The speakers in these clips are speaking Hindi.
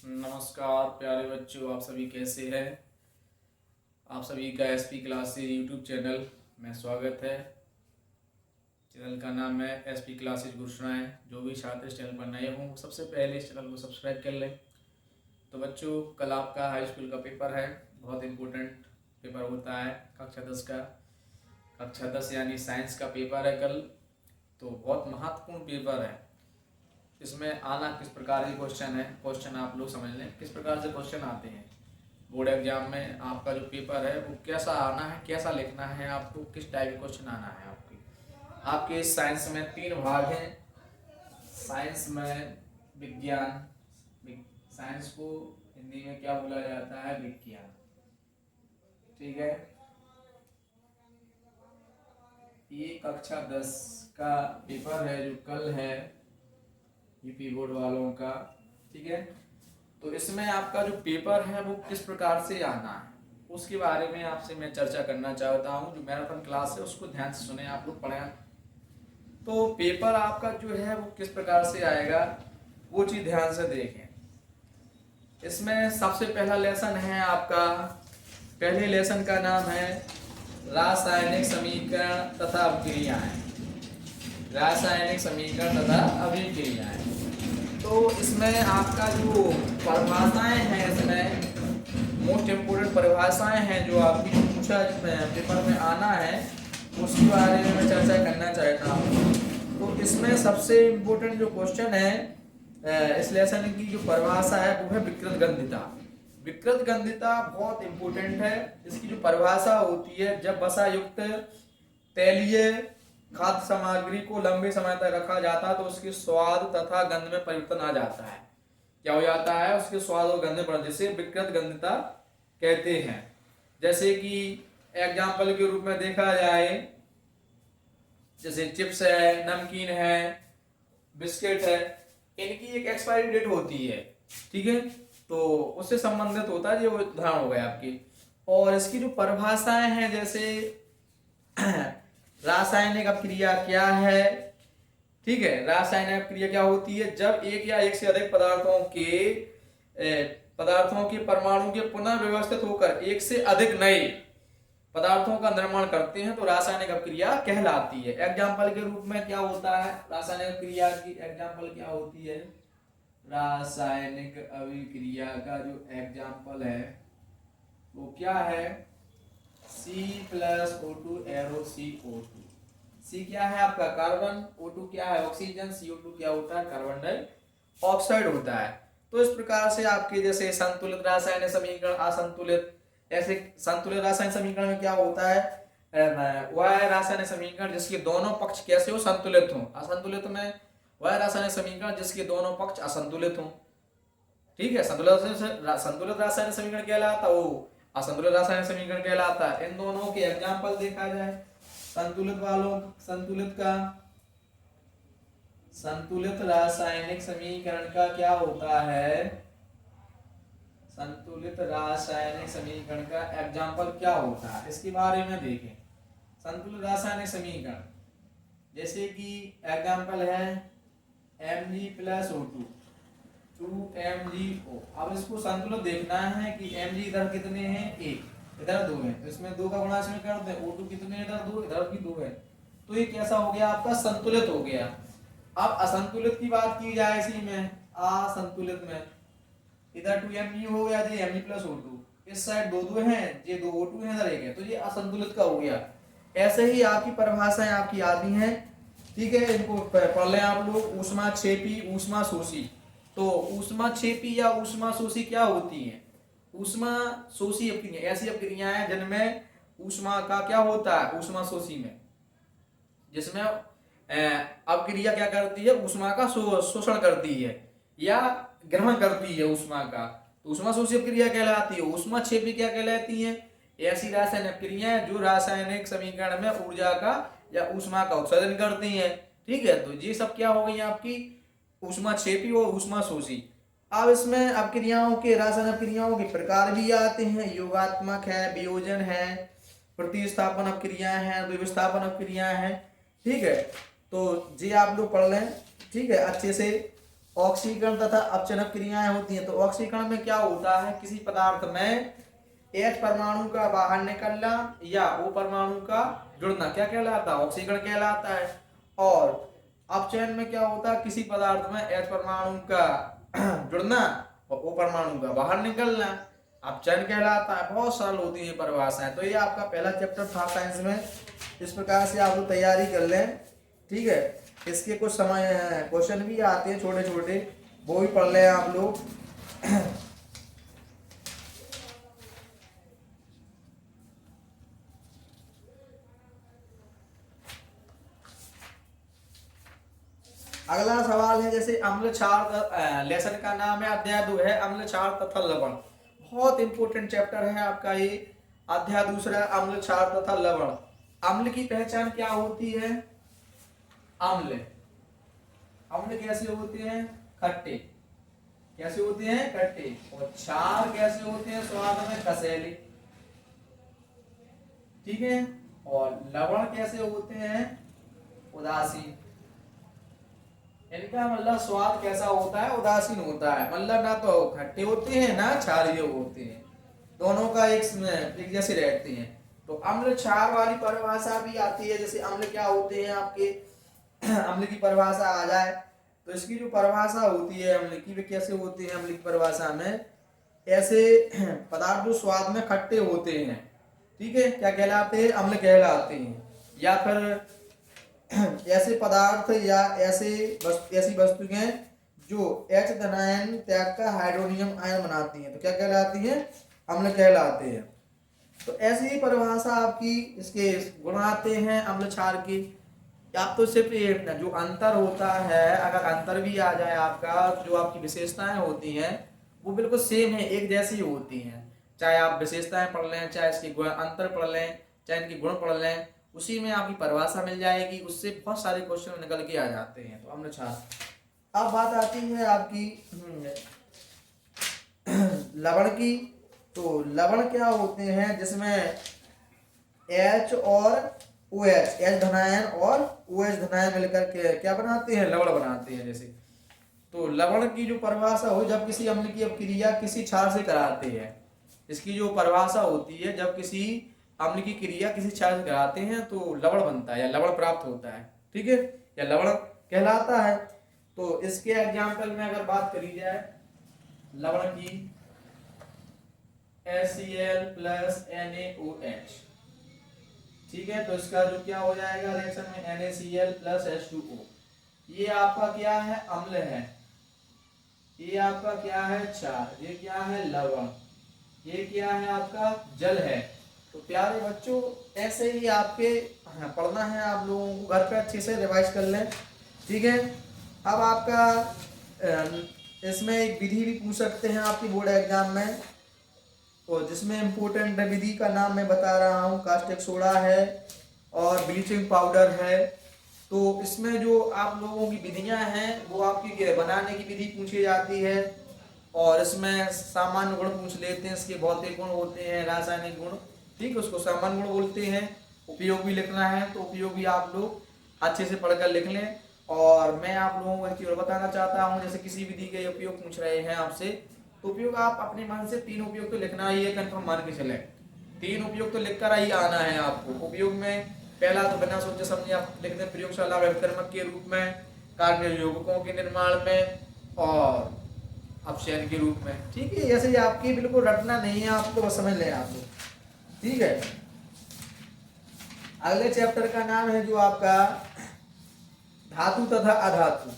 नमस्कार प्यारे बच्चों, आप सभी कैसे हैं। आप सभी का एसपी क्लासेज यूट्यूब चैनल में स्वागत है। चैनल का नाम है एसपी क्लासेज गुरुशराय। जो भी छात्र इस चैनल पर नए हों वो सबसे पहले इस चैनल को सब्सक्राइब कर लें। तो बच्चों, कल आपका हाई स्कूल का पेपर है। बहुत इम्पोर्टेंट पेपर होता है कक्षा 10 का। कक्षा 10 यानी साइंस का पेपर है कल। तो बहुत महत्वपूर्ण पेपर है। इसमें आना किस प्रकार के क्वेश्चन है, क्वेश्चन आप लोग समझ लें किस प्रकार से क्वेश्चन आते हैं। बोर्ड एग्जाम में आपका जो पेपर है वो कैसा आना है, कैसा लिखना है, आपको किस टाइप के क्वेश्चन आना है। आपके साइंस में 3 भाग हैं। साइंस में विज्ञान, साइंस को हिंदी में क्या बोला जाता है, विज्ञान। ठीक है, ये कक्षा 10 का पेपर है जो कल है यूपी बोर्ड वालों का। ठीक है, तो इसमें आपका जो पेपर है वो किस प्रकार से आना है उसके बारे में आपसे मैं चर्चा करना चाहता हूँ। जो मैराथन क्लास है उसको ध्यान से सुने, आप लोग पढ़ें। तो पेपर आपका जो है वो किस प्रकार से आएगा वो चीज ध्यान से देखें। इसमें सबसे पहला लेसन है आपका, पहले लेसन का नाम है रासायनिक समीकरण तथा अभिक्रियाएं। रासायनिक समीकरण तथा अभिक्रियाएं। तो इसमें आपका जो परिभाषाएं हैं, इसमें मोस्ट इम्पोर्टेंट परिभाषाएं हैं जो आपकी पूछा पेपर में आना है उसके बारे में मैं चर्चा करना चाहता हूँ। तो इसमें सबसे इम्पोर्टेंट जो क्वेश्चन है इस लेसन की जो परिभाषा है वो है विकृत गंधिता। विकृत गंधिता बहुत इम्पोर्टेंट है। इसकी जो परिभाषा होती है, जब वसा युक्त तैलीय खाद्य सामग्री को लंबे समय तक रखा जाता है तो उसके स्वाद तथा गंध में परिवर्तन आ जाता है। क्या हो जाता है, उसके स्वाद और गंध में परिवर्तन, जिसे विकृत गंधिता कहते हैं। जैसे कि एग्जाम्पल के रूप में देखा जाए, जैसे चिप्स है, नमकीन है, बिस्किट है, इनकी एक एक्सपायरी डेट होती है। ठीक है, तो उससे संबंधित होता है, ये उदाहरण हो गए आपकी। और इसकी जो परिभाषाएं हैं, जैसे रासायनिक अभिक्रिया क्या है। ठीक है, रासायनिक अभिक्रिया क्या होती है, जब एक या एक से अधिक पदार्थों के परमाणु के पुनः व्यवस्थित होकर एक से अधिक नए पदार्थों का निर्माण करते हैं तो रासायनिक अभिक्रिया कहलाती है। एग्जाम्पल के रूप में क्या होता है, रासायनिक अभिक्रिया की एग्जाम्पल क्या होती है। रासायनिक अभिक्रिया का जो एग्जाम्पल है वो क्या है, C+O2 एरो CO2। C क्या है आपका कार्बन, O2 क्या है ऑक्सीजन, CO2 क्या होता है कार्बन डाइऑक्साइड होता है। तो इस प्रकार से आपके जैसे संतुलित रासायनिक समीकरण, असंतुलित, ऐसे संतुलित रासायनिक समीकरण में क्या होता है, वह रासायनिक समीकरण जिसके दोनों पक्ष कैसे हो, संतुलित हो। असंतुलित में वह रासायनिक समीकरण जिसके दोनों पक्ष असंतुलित हो। ठीक है, संतुलित रासायनिक समीकरण कहलाता है, वो असंतुलित रासायनिक समीकरण कहलाता है। इन दोनों के एग्जाम्पल देखा जाए, संतुलित रासायनिक समीकरण का क्या होता है, संतुलित रासायनिक समीकरण का एग्जाम्पल क्या होता है इसके बारे में देखें। संतुलित रासायनिक समीकरण जैसे कि एग्जाम्पल है Mg+O2 2MgO। अब इसको संतुलित देखना है कि Mg इधर कितने हैं, 1, इधर 2 है, तो इसमें 2 का गुणा इसमें कर दें। O2 कितने, इधर 2, इधर भी 2 है, तो ये कैसा हो गया आपका, संतुलित हो गया। अब असंतुलित की बात की जाए, इसी में असंतुलित में इधर 2Mg हो गया, ये Mg+O2, इस साइड 2 हैं, ये 2 O2 है, इधर 1 है, तो ये असंतुलित का हो गया। ऐसे ही आपकी परिभाषाएं आपकी आती हैं। ठीक है, इनको पढ़ लें आप लोग। ऊष्माक्षेपी, ऊष्माशोषी। तो ऊष्माक्षेपी या ऊष्माशोषी क्या होती है, ऊष्माशोषी अभिक्रिया ऐसी अभिक्रियाएं हैं जिनमें ऊष्मा का क्या होता है, ऊष्माशोषी में जिसमें अभिक्रिया क्या करती है, ऊष्मा का शोषण करती है या ग्रहण करती है ऊष्मा का, तो ऊष्माशोषी अभिक्रिया कहलाती है। ऊष्माक्षेपी क्या कहलाती है, ऐसी रासायनिक अभिक्रियाएं जो रासायनिक समीकरण में ऊर्जा का या ऊष्मा का उत्सर्जन करती हैं। ठीक है, तो ये सब क्या हो गई आपकी ऊष्माक्षेपी और ऊष्माशोषी। अब इसमें अभिक्रियाओं के, रासायनिक अभिक्रियाओं के प्रकार भी आते हैं। योगात्मक है, वियोजन है, प्रतिस्थापन अभिक्रियाएं हैं, द्विविस्थापन अभिक्रियाएं हैं। ठीक है, तो जी आप लोग पढ़ लें, ठीक है, अच्छे से। ऑक्सीकरण तथा अपचनक क्रियाएं होती हैं। तो ऑक्सीकरण में क्या होता है, किसी पदार्थ में H परमाणु का बाहर निकलना या O परमाणु का जुड़ना क्या कहलाता है, ऑक्सीकरण कहलाता है। और अपचयन में क्या होता है, किसी पदार्थ में H परमाणु का जुड़ना और O परमाणु का बाहर निकलना अपचयन कहलाता है। बहुत सरल होती है परिभाषाएं। तो ये आपका पहला चैप्टर था साइंस में। इस प्रकार से आप लोग तैयारी कर लें, ठीक है। इसके कुछ समय क्वेश्चन भी आते हैं छोटे छोटे, वो भी पढ़ लें आप लोग। अगला सवाल है जैसे अम्ल क्षार, लेसन का नाम है अध्याय 2 है अम्ल क्षार तथा लवण। बहुत इंपॉर्टेंट चैप्टर है आपका ये अध्याय दूसरा, अम्ल क्षार तथा लवण। अम्ल की पहचान क्या होती है, अम्ल अम्ल कैसे होते हैं, खट्टे। कैसे होते हैं, खट्टे। और क्षार कैसे होते हैं, स्वाद में कसैले, ठीक है। और लवण कैसे होते हैं, उदासीन। इनका मतलब स्वाद कैसा होता है, उदासीन होता है। मतलब ना तो खट्टे होते हैं ना क्षारीय होते हैं, दोनों का एक जैसे रहते हैं। तो अम्ल क्षार वाली परिभाषा भी आती है। जैसे अम्ल क्या होते हैं आपके अम्ल की परिभाषा आ जाए तो इसकी जो परिभाषा होती है अम्ल की, वे कैसे होते हैं अम्ल की परिभाषा में, ऐसे पदार्थ जो स्वाद में खट्टे होते हैं, ठीक है, क्या कहलाते हैं, अम्ल कहलाते हैं। या फिर ऐसे पदार्थ या ऐसी वस्तुएं जो H धनायन त्याग का हाइड्रोनियम आयन बनाती हैं, तो क्या कहलाती हैं, अम्ल कहलाते हैं। तो ऐसी ही परिभाषा आपकी इसके गुण आते हैं अम्ल क्षार की। आप तो सिर्फ जो अंतर होता है, अगर अंतर भी आ जाए आपका, जो आपकी विशेषताएं होती हैं वो बिल्कुल सेम है, एक जैसी होती हैं। चाहे आप विशेषताएं पढ़ लें, चाहे इसके गुण अंतर पढ़ लें, चाहे इनके गुण पढ़ लें, उसी में आपकी परिभाषा मिल जाएगी। उससे बहुत सारे क्वेश्चन निकल के आ जाते हैं। तो अम्ल क्षार। अब बात आती है आपकी लवण की। तो लवण क्या होते हैं, जिसमें H और OH, H धनायन और OH धनायन मिलकर के क्या बनाते हैं, लवण बनाते हैं। जैसे तो लवण की जो परिभाषा हो, जब किसी अम्ल की क्रिया किसी क्षार से कराते हैं, इसकी जो परिभाषा होती है, जब किसी अम्ल की क्रिया किसी क्षार से कराते हैं तो लवण बनता है या लवण प्राप्त होता है, ठीक है, या लवण कहलाता है। तो इसके एग्जाम्पल में अगर बात करी जाए लवण की, HCl प्लस NaOH, ठीक है। तो इसका जो क्या हो जाएगा रिएक्शन में, NaCl प्लस H2O। ये आपका क्या है, अम्ल है। ये आपका क्या है, क्षार। ये क्या है, लवण। ये क्या है, आपका जल है। तो प्यारे बच्चों, ऐसे ही आपके पढ़ना है आप लोगों को, घर पे अच्छे से रिवाइज कर लें, ठीक है। अब आपका इसमें एक विधि भी पूछ सकते हैं आपकी बोर्ड एग्जाम में, तो जिसमें इम्पोर्टेंट विधि का नाम मैं बता रहा हूँ, कास्टिक सोडा है और ब्लीचिंग पाउडर है। तो इसमें जो आप लोगों की विधियां हैं वो आपकी बनाने की विधि पूछी जाती है, और इसमें सामान्य गुण पूछ लेते हैं, इसके भौतिक गुण होते हैं, रासायनिक गुण, ठीक, उसको सामान्य गुण बोलते हैं। उपयोग भी लिखना है तो उपयोग भी आप लोग अच्छे से पढ़कर लिख लें। और मैं आप लोगों को एक चीज बताना चाहता हूँ, जैसे किसी विधि के उपयोग पूछ रहे हैं आपसे, तो उपयोग आप अपने मन से 3 उपयोग तो लिखना ही है, कंफर्म मान के चले। 3 उपयोग तो लिखकर ही आना है आपको। उपयोग में पहला तो बिना सोचे समझे आप लिख दें, प्रयोगशाला व्यवकर्मक के रूप में, कार्य यौगिकों के निर्माण में, और अपचयन के रूप में, ठीक है। ऐसे ही आपकी बिल्कुल रटना नहीं है, आपको बस समझ लें आप लोग, ठीक है। अगले चैप्टर का नाम है जो आपका धातु तथा अधातु।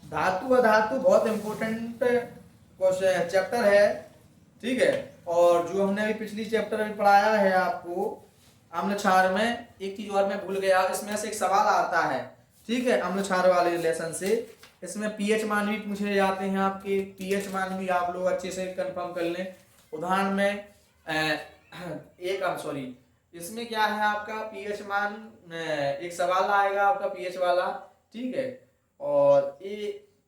धातु अधातु बहुत इंपॉर्टेंट चैप्टर है, ठीक है। और जो हमने अभी पिछली चैप्टर में पढ़ाया है आपको अम्ल क्षार में, एक चीज और मैं भूल गया, इसमें से एक सवाल आता है, ठीक है, अम्ल क्षार वाले लेसन से। इसमें पीएच मान भी पूछे जाते हैं आपके, पीएच मान भी आप लोग अच्छे से कंफर्म कर लें। उदाहरण में इसमें क्या है आपका पीएच मान, एक सवाल आएगा आपका पीएच वाला, ठीक है। और ये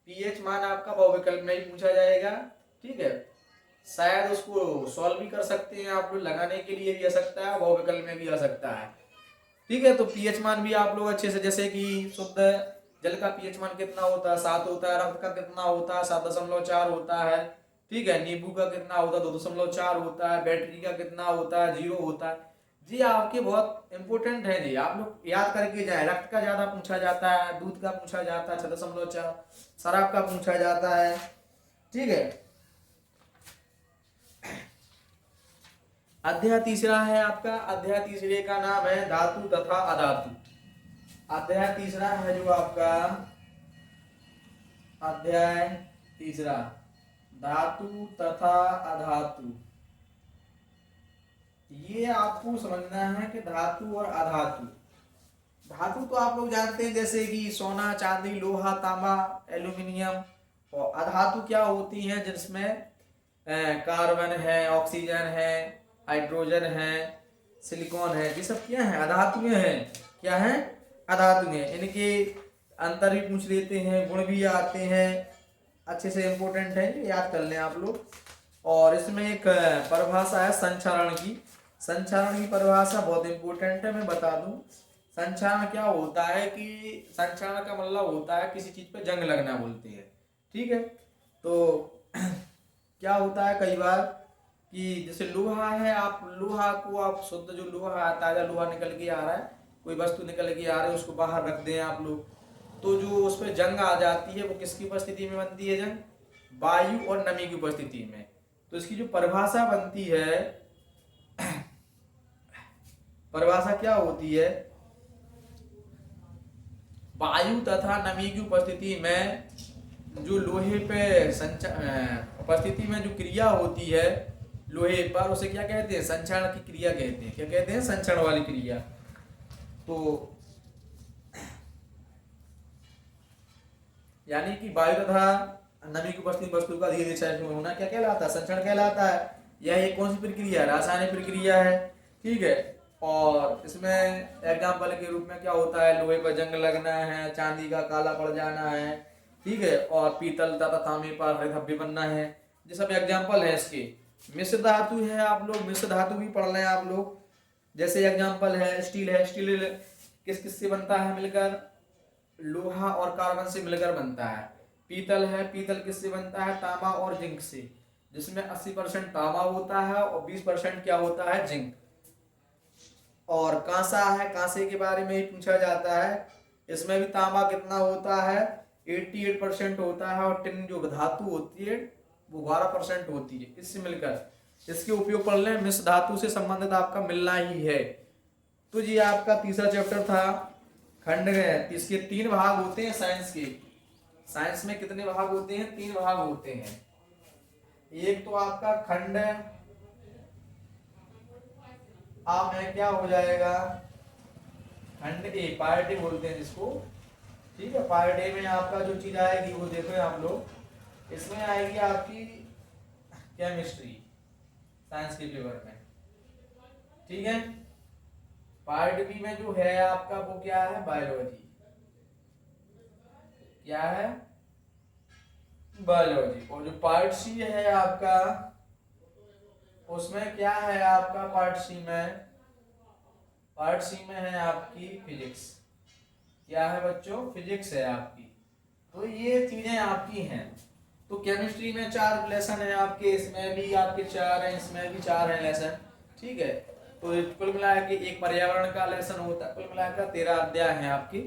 पीएच मान आपका बहुविकल्प में ही पूछा जाएगा, ठीक है। शायद उसको सॉल्व भी कर सकते हैं आप लोग, लगाने के लिए भी आ सकता है, बहुविकल्प में भी आ सकता है, ठीक है। तो पीएच मान भी आप लोग अच्छे से, जैसे कि शुद्ध जल का पीएच मान कितना होता है, 7 होता है। रक्त का कितना होता है, 7.4 होता है। ठीक है, नींबू का कितना होता है, 2.4 होता है। बैटरी का कितना होता है, 0 होता है। जी आपके बहुत इंपॉर्टेंट है जी, आप लोग याद करके जाए। रक्त का ज्यादा पूछा जाता है, दूध का पूछा जाता है 6.4, शराब का पूछा जाता है। ठीक है, अध्याय तीसरा है आपका, अध्याय तीसरे का नाम है धातु तथा अधातु। अध्याय तीसरा है जो आपका, अध्याय तीसरा धातु तथा अधातु। ये आपको समझना है कि धातु और अधातु। धातु तो आप लोग जानते हैं, जैसे कि सोना, चांदी, लोहा, तांबा, एल्यूमिनियम। और अधातु क्या होती हैं, जिसमें कार्बन है, ऑक्सीजन है, हाइड्रोजन है, सिलिकॉन है। ये सब क्या है, अधातुएं हैं। क्या है, अधातु हैं। इनके अंतर भी पूछ लेते हैं, गुण भी आते हैं, अच्छे से इंपॉर्टेंट है, याद कर लें आप लोग। और इसमें एक परिभाषा है संचरण की। संचरण की परिभाषा बहुत इंपॉर्टेंट है, मैं बता दूं। संचरण क्या होता है कि संचरण का मतलब होता है किसी चीज पे जंग लगना बोलते हैं। ठीक है, तो क्या होता है कई बार कि जैसे लोहा है, आप लोहा को आप शुद्ध जो लोहा है, ताजा लोहा निकल के आ रहा है, कोई वस्तु निकल के आ रही है, उसको बाहर रख दें आप लोग, तो जो उस पर जंग आ जाती है वो किसकी उपस्थिति में बनती है जंग, वायु और नमी की उपस्थिति में। तो इसकी जो परिभाषा बनती है, परिभाषा क्या होती है, वायु तथा नमी की उपस्थिति में जो लोहे पे उपस्थिति में जो क्रिया होती है लोहे पर, उसे क्या कहते हैं, संचरण की क्रिया कहते हैं। क्या कहते हैं, संचरण वाली क्रिया। तो यानी कि वायु तथा नमी की उपस्थिति वस्तु का धीरे धीरे होना क्या कहलाता है, संचरण कहलाता है। यह एक कौन सी प्रक्रिया है, रासायनिक प्रक्रिया है। ठीक है, और इसमें एग्जाम्पल के रूप में क्या होता है, लोहे पर जंग लगना है, चांदी का काला पड़ जाना है। ठीक है, और पीतल तथा तांबे पर हरे धब्बे बनना है। ये सब एग्जाम्पल है इसके। मिश्र धातु है, आप लोग मिश्र धातु भी पढ़ लें आप लोग। जैसे एग्जाम्पल है स्टील है, स्टील किस किस से बनता है मिलकर, लोहा और कार्बन से मिलकर बनता है। पीतल है, पीतल किससे बनता है, तांबा और जिंक से, जिसमें 80% तांबा होता है और 20% क्या होता है, जिंक। और कांसा है, कांसे के बारे में ही पूछा जाता है। इसमें भी तांबा कितना होता है, 88% होता है। और टिन जो धातु होती है वो 12% होती है। इससे मिलकर इसके उपयोग पढ़ लें, मिश्र धातु से संबंधित आपका मिलना ही है। तो जी आपका तीसरा चैप्टर था खंड है। इसके 3 भाग होते हैं साइंस के। साइंस में कितने भाग होते हैं, 3 भाग होते हैं। एक तो आपका खंड आ में क्या हो जाएगा, खंड ए, पार्ट ए बोलते हैं जिसको। ठीक है, पार्ट ए में आपका जो चीज आएगी वो देखो आप लोग, इसमें आएगी आपकी केमिस्ट्री, साइंस के पेपर में। ठीक है, पार्ट बी में जो है आपका वो क्या है, बायोलॉजी। क्या है, बायोलॉजी। और जो पार्ट सी है आपका, उसमें क्या है आपका, पार्ट सी में, पार्ट सी में है आपकी फिजिक्स। क्या है बच्चों, फिजिक्स है आपकी। तो ये चीजें आपकी हैं। तो केमिस्ट्री में 4 लेसन है आपके, इसमें भी आपके 4 हैं, इसमें भी 4 हैं लेसन। ठीक है, तो कुल मिला के एक पर्यावरण का लेसन होता है, कुल मिलाकर 13 अध्याय हैं आपकी।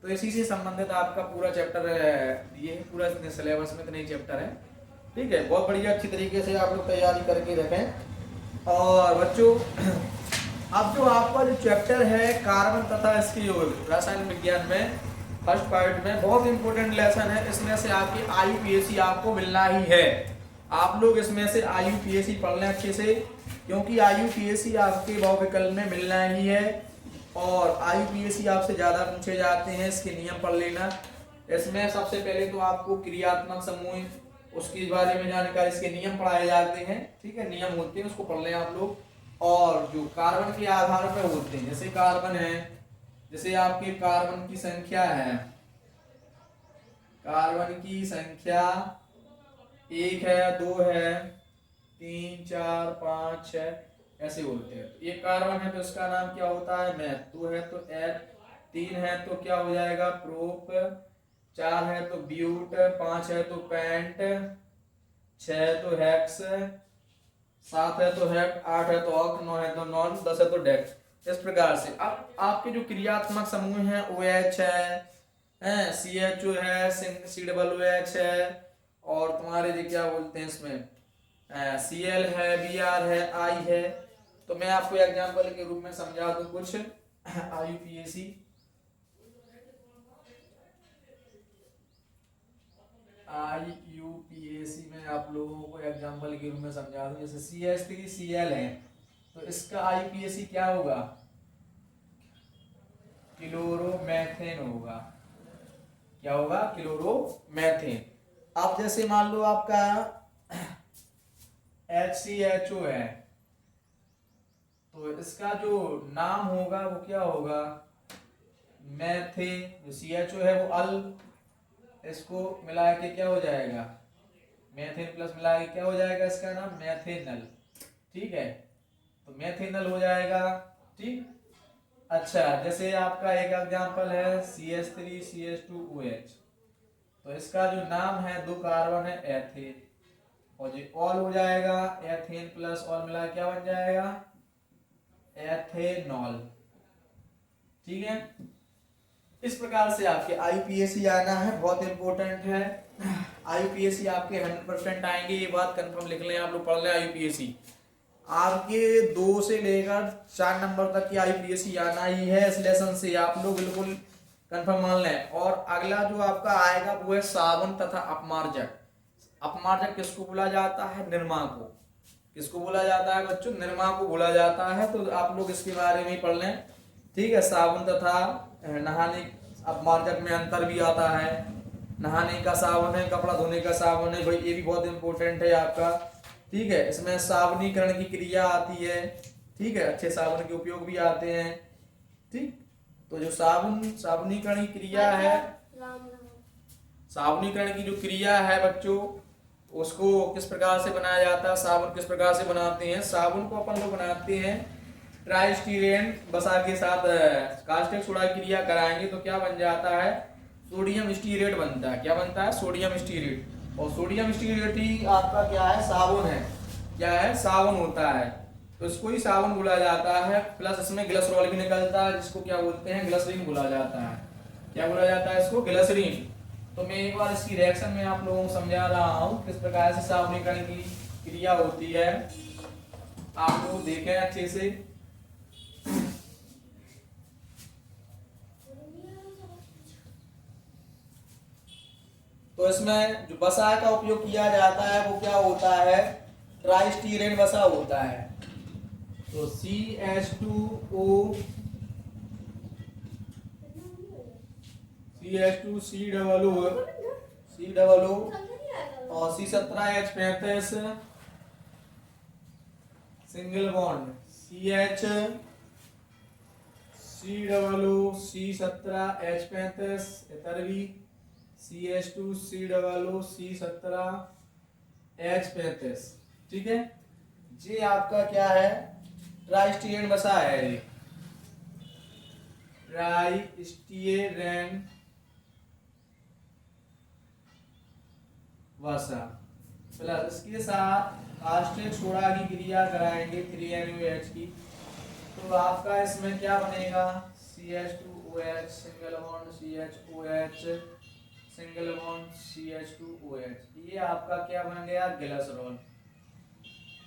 तो इसी से संबंधित आपका पूरा चैप्टर ये पूरा सिलेबस में इतने चैप्टर है। ठीक है, बहुत बढ़िया, अच्छी तरीके से आप लोग तैयारी करके रखें। और बच्चों अब जो आपका जो चैप्टर है कार्बन तथा इसके योग, रासायनिक विज्ञान में फर्स्ट पार्ट में बहुत इंपॉर्टेंट लेसन है। इसमें से आपकी IUPAC आपको मिलना ही है। आप लोग इसमें से IUPAC पढ़ लें अच्छे से, क्योंकि IUPAC आपके बहुविकल्प में मिलना ही है। और IUPAC आपसे ज्यादा पूछे जाते हैं, इसके नियम पढ़ लेना। इसमें सबसे पहले तो आपको क्रियात्मक समूह उसके बारे में जानकारी, इसके नियम पढ़ाए जाते हैं। ठीक है, नियम होते हैं, उसको पढ़ लें आप लोग। और जो कार्बन के आधार पर होते हैं, जैसे कार्बन है, जैसे आपके कार्बन की संख्या है, कार्बन की संख्या 1 है, 2 है, 3, 4, 5, 6 ऐसे बोलते हैं। ये कार्बन है तो इसका नाम क्या होता है, मैथ। 2 है तो एथ, 3 है तो क्या हो जाएगा, प्रोप, 4 है तो ब्यूट, 5 है तो पैंट, 6 है तो हेक्स, 7 है तो हेक्ट, 8 है तो ऑक्ट, 9 है तो नॉन, 10 है तो डेक्स। इस प्रकार से अब आपके जो क्रियात्मक समूह हैं OH है, CHO है, COOH है, और तुम्हारे जो क्या बोलते हैं इसमें Cl है, Br है, I है। तो मैं आपको एग्जांपल के रूप में समझा दूं कुछ IUPAC। IUPAC में आप लोगों को एग्जांपल के रूप में समझा दूं, जैसे CH3Cl है तो इसका IUPAC क्या होगा, क्लोरोमेथेन होगा। क्या होगा, क्लोरोमेथेन। अब जैसे मान लो आपका HCHO है तो इसका जो नाम होगा वो क्या होगा, मैथे। जो CHO है वो अल, इसको मिला के क्या हो जाएगा, मेथेन प्लस मिला के क्या हो जाएगा, इसका नाम मैथेनल। ठीक है, तो मैथेनल हो जाएगा। ठीक, अच्छा जैसे आपका एक एग्जांपल है CH3CH2OH, तो इसका जो नाम है 2 कार्बन है एथेन, और जो ऑल हो जाएगा एथेन प्लस ऑल मिला क्या बन जाएगा, एथेनॉल। ठीक है, इस प्रकार से आपके IUPAC आना है, बहुत इंपॉर्टेंट है। IUPAC आपके 100% आएंगे, ये बात कंफर्म लिख लें, आप लोग पढ़ लें IUPAC। आपके 2 से लेकर 4 नंबर तक की IUPAC आना ही है इस लेसन से, आप लोग बिल्कुल कंफर्म मान लें। और अगला जो आपका आएगा वो है साबुन तथा अपमार्जक। अपमार्जक किसको बोला जाता है, निरमा को। किसको बोला जाता है बच्चों, निरमा को बोला जाता है। तो आप लोग इसके बारे में पढ़ लें। ठीक है, साबुन तथा नहाने अपमार्जक में अंतर भी आता है। नहाने का साबुन है, कपड़ा धोने का साबुन है, भाई ये भी बहुत इंपॉर्टेंट है आपका। ठीक है, इसमें साबुनीकरण की क्रिया आती है। ठीक है, अच्छे साबुन के उपयोग भी आते हैं। ठीक, तो जो साबुनीकरण की क्रिया है, साबुनीकरण की जो क्रिया है बच्चों, उसको किस प्रकार से बनाया जाता है, साबुन किस प्रकार से बनाते हैं। साबुन को अपन लोग बनाते हैं ट्राइस्टीरेन वसा के साथ कास्टिक सोडा की क्रिया कराएंगे तो क्या बन जाता है, सोडियम स्टीरेट बनता है। क्या बनता है, सोडियम स्टीरेट। और सोडियम स्टीरेट ही आपका क्या है, साबुन है। क्या है, साबुन होता है, तो इसको ही साबुन बोला जाता है। प्लस इसमें ग्लिसरॉल भी निकलता है, जिसको क्या बोलते हैं, ग्लिसरीन बोला जाता है। क्या बोला जाता है इसको, ग्लिसरीन। तो मैं एक बार इसकी रिएक्शन में आप लोगों को समझा रहा हूँ किस प्रकार से साबुनीकरण की क्रिया होती है, आप लोग देखें अच्छे से। तो इसमें जो वसा का उपयोग किया जाता है वो क्या होता है, ट्राइस्टीरेन वसा होता है। तो CH2O, CH2 C और C17H35 single bond, CH C17H35 इधर भी CH2 C17H35। ठीक है, ये आपका क्या है, ट्राइस्टीरेन वसा है। ये ट्राइस्टीरेन वसा प्लस इसके साथ कास्टिक सोडा की क्रिया कराएंगे 3NaOH की, तो आपका इसमें क्या बनेगा, CH2OH single bond CHOH single bond CH2OH। ये आपका क्या बन गया, ग्लिसरॉल।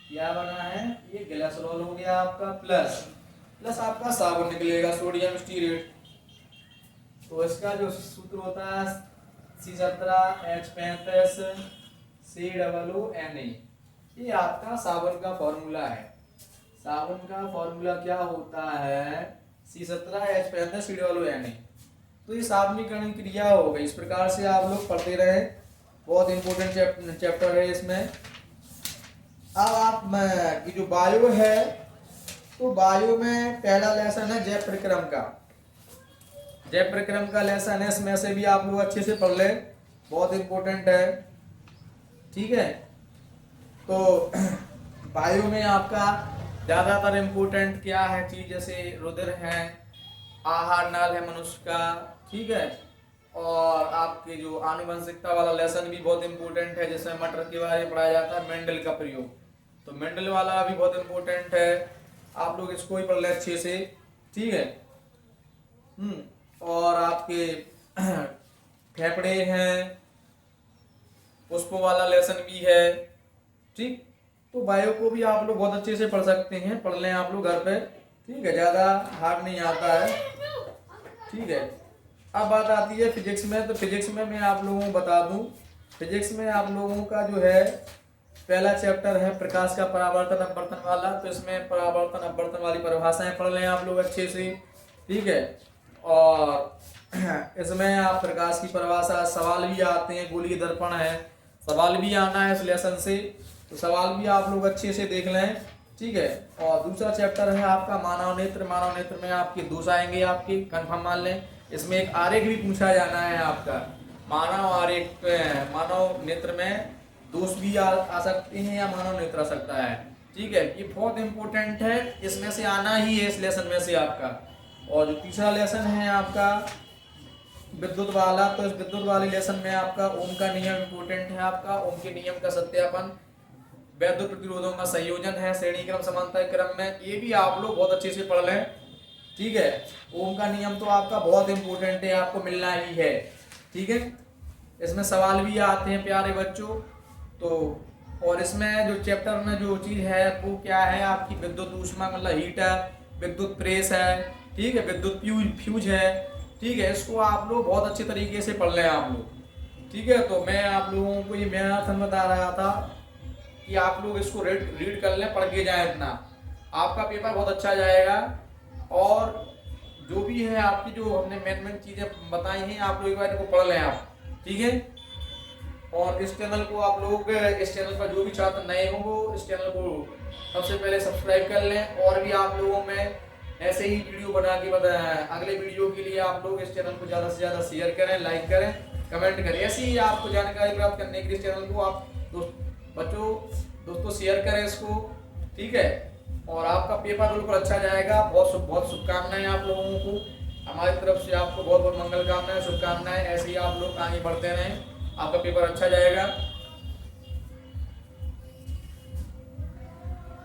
क्या बना है, ये ग्लिसरॉल हो गया आपका। प्लस आपका साबुन निकलेगा, सोडियम स्टीरेट। तो इसका जो सूत्र होता है C17H35 COONA। ये आपका साबुन का फॉर्मूला है। साबुन का फॉर्मूला क्या होता है, C17H35 COONA। तो ये साबुनीकरण क्रिया हो गई। इस प्रकार से आप लोग पढ़ते रहे, बहुत इंपॉर्टेंट चैप्टर है इसमें। अब आप की जो बायो है, तो बायो में पहला लेसन है जैव प्रक्रम का। जैव प्रक्रम का लेसन है, इसमें से भी आप लोग अच्छे से पढ़ ले, बहुत इंपॉर्टेंट है। ठीक है, तो बायो में आपका ज्यादातर इंपॉर्टेंट क्या है चीज, जैसे रुधिर है, आहार नाल है मनुष्य का। ठीक है, और आपके जो आनुवंशिकता वाला लेसन भी बहुत इंपॉर्टेंट है, जिसमें मटर के बारे में पढ़ाया जाता है, मेंडल का प्रयोग। तो मेंडल वाला भी बहुत इंपॉर्टेंट है, आप लोग इसको ही पढ़ लें अच्छे से, ठीक है। और आपके फेफड़े हैं, पुष्पों वाला लेसन भी है, ठीक। तो बायो को भी आप लोग बहुत अच्छे से पढ़ सकते हैं, पढ़ लें आप लोग घर पे, ठीक है, ज़्यादा हार्ड नहीं आता है, ठीक है। अब बात आती है फिजिक्स में। तो फिजिक्स में मैं आप लोगों को बता दूं, फिजिक्स में आप लोगों का जो है पहला चैप्टर है प्रकाश का परावर्तन अपवर्तन वाला। तो इसमें परावर्तन अपवर्तन वाली परिभाषाएं पढ़ लें आप लोग अच्छे से, ठीक है। और इसमें आप प्रकाश की परिभाषा, सवाल भी आते हैं, गोलीय दर्पण है, सवाल भी आना है इस लेसन से, तो सवाल भी आप लोग अच्छे से देख लें, ठीक है। और दूसरा चैप्टर है आपका मानव नेत्र। मानव नेत्र में आपके दोष आएंगे, आपके कंफर्म मान लें। इसमें एक आरेख भी पूछा जाना है आपका, मानव आरेख, मानव नेत्र में दोष भी आ सकते हैं या मानव नेत्र आ सकता है, ठीक है। ये बहुत इंपॉर्टेंट है, इसमें से आना ही है इस लेसन में से आपका। और जो तीसरा लेसन है आपका विद्युत वाला, तो इस विद्युत वाले लेसन में आपका ओम का नियम इंपॉर्टेंट है, आपका ओम के नियम का सत्यापन, वैद्युत प्रतिरोधों का संयोजन है श्रेणी क्रम समांतर क्रम में, ये भी आप लोग बहुत अच्छे से पढ़ लें, ठीक है। ओम का नियम तो आपका बहुत इंपॉर्टेंट है, आपको मिलना ही है, ठीक है। इसमें सवाल भी आते हैं प्यारे बच्चों। तो और इसमें जो चैप्टर में जो चीज है वो क्या है, आपकी विद्युत ऊष्मा मतलब हीट है, विद्युत प्रेस है, ठीक है, विद्युत फ्यूज है, ठीक है। इसको आप लोग बहुत अच्छे तरीके से पढ़ लें आप लोग, ठीक है। तो मैं आप लोगों को ये मैराथन बता रहा था कि आप लोग इसको रीड कर लें, पढ़ के जाएं, इतना आपका पेपर बहुत अच्छा जाएगा। और जो भी है आपकी जो हमने मेन चीजें बताई हैं, आप लोग एक बार इनको पढ़ लें आप, ठीक है। और इस चैनल को आप लोग, इस चैनल पर जो भी छात्र नए हों वो इस चैनल को सबसे पहले सब्सक्राइब कर लें। और भी आप लोगों में ऐसे ही वीडियो बना के अगले वीडियो के लिए आप लोग इस चैनल को ज़्यादा से ज़्यादा शेयर करें, लाइक करें, कमेंट करें। ऐसी ही आपको जानकारी प्राप्त करने के लिए इस चैनल को आप दोस्तों शेयर करें इसको, ठीक है। और आपका पेपर बिल्कुल अच्छा जाएगा। बहुत शुभकामनाएं आप लोगों को, हमारी तरफ से आपको बहुत बहुत मंगल कामनाएं, शुभकामनाएं। ऐसे ही आप लोग आगे बढ़ते रहें, आपका पेपर अच्छा जाएगा।